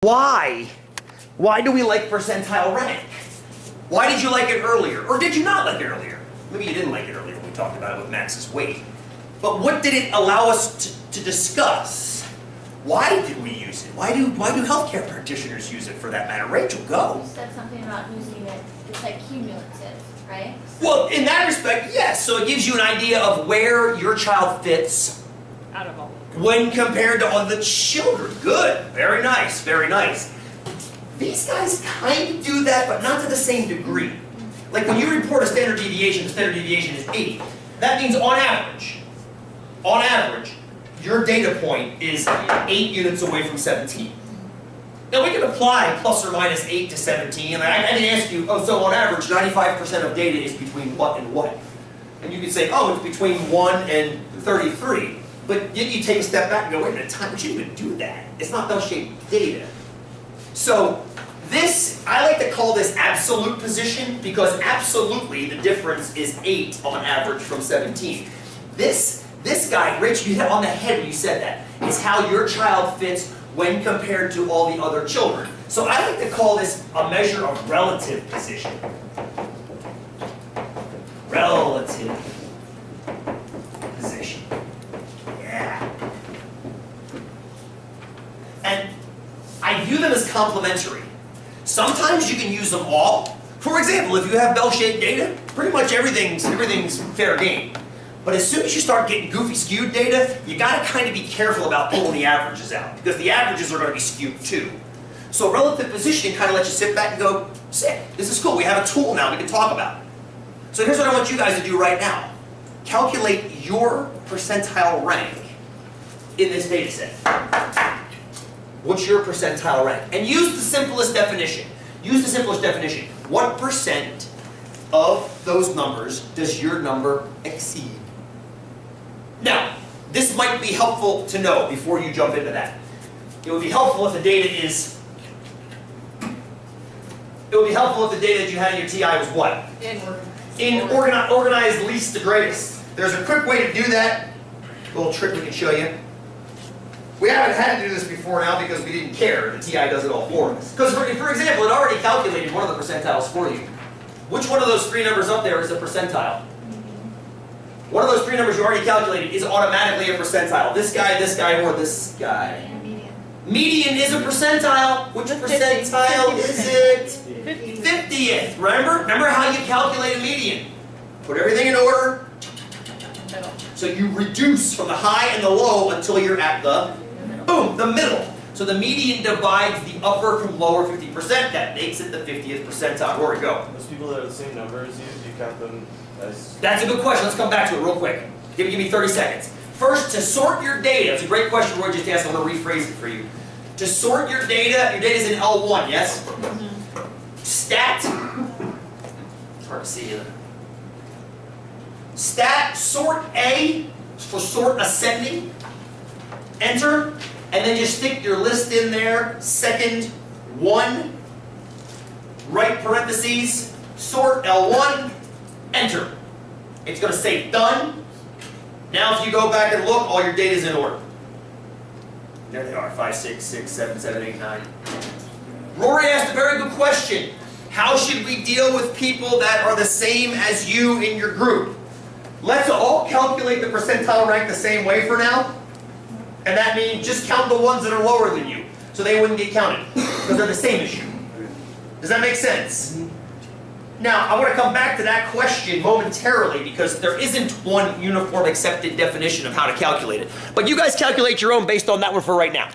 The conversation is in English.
Why? Why do we like percentile rank? Why did you like it earlier? Or did you not like it earlier? Maybe you didn't like it earlier when we talked about it with Max's weight. But what did it allow us to discuss? Why did we use it? Why do healthcare practitioners use it for that matter? Rachel, go. You said something about using it, it's like cumulative, right? Well, in that respect, yes. So it gives you an idea of where your child fits Out of all. when compared to other children. Good. Very nice. Very nice. These guys kind of do that, but not to the same degree. Like when you report a standard deviation, the standard deviation is 8. That means on average, your data point is 8 units away from 17. Now we can apply plus or minus 8 to 17, and I didn't ask you, oh, so on average, 95% of data is between what and what? And you could say, oh, it's between 1 and 33. But yet you take a step back and go, wait a minute, time, we shouldn't even do that. It's not bell-shaped data. So this, I like to call this absolute position because absolutely the difference is 8 on average from 17. This guy, Rich, you hit on the head when you said that. It's how your child fits when compared to all the other children. So I like to call this a measure of relative position. Relative position. Yeah. And I view them as complementary. Sometimes you can use them all. For example, if you have bell-shaped data, pretty much everything's fair game. But as soon as you start getting goofy skewed data, you gotta kind of be careful about pulling the averages out, because the averages are gonna be skewed too. So relative positioning kind of lets you sit back and go, sick, this is cool, we have a tool now we can talk about. So here's what I want you guys to do right now. Calculate your percentile rank in this data set. What's your percentile rank? And use the simplest definition. Use the simplest definition. What percent of those numbers does your number exceed? Now, this might be helpful to know before you jump into that. It would be helpful if the data is... It would be helpful if the data that you had in your TI was what? Organized least to greatest. There's a quick way to do that. A little trick we can show you. We haven't had to do this before now because we didn't care. The TI does it all for us. Because, for example, it already calculated one of the percentiles for you. Which one of those 3 numbers up there is a percentile? One of those 3 numbers you already calculated is automatically a percentile. This guy, or this guy. Median. Median is a percentile. Which percentile is it? 50th. Remember how you calculate a median? Put everything in order. So you reduce from the high and the low until you're at the, boom, the middle. So the median divides the upper from lower 50%. That makes it the 50th percentile. Where we go? Those people that are the same number as you, do you count them as... That's a good question. Let's come back to it real quick. Give me 30 seconds. First, to sort your data. It's a great question Roy just asked. I'm going to rephrase it for you. To sort your data's in L1, yes? Stat. It's hard to see either. Stat, sort A, for sort ascending. Enter. And then just stick your list in there, second, 1, right parentheses, sort L1, enter. It's going to say done. Now if you go back and look, all your data is in order. There they are, 5, 6, 6, 7, 7, 8, 9. Rory asked a very good question. How should we deal with people that are the same as you in your group? Let's all calculate the percentile rank the same way for now. And that means just count the ones that are lower than you, so they wouldn't get counted, because they're the same as you. Does that make sense? Now, I want to come back to that question momentarily, because there isn't one uniform accepted definition of how to calculate it. But you guys calculate your own based on that one for right now.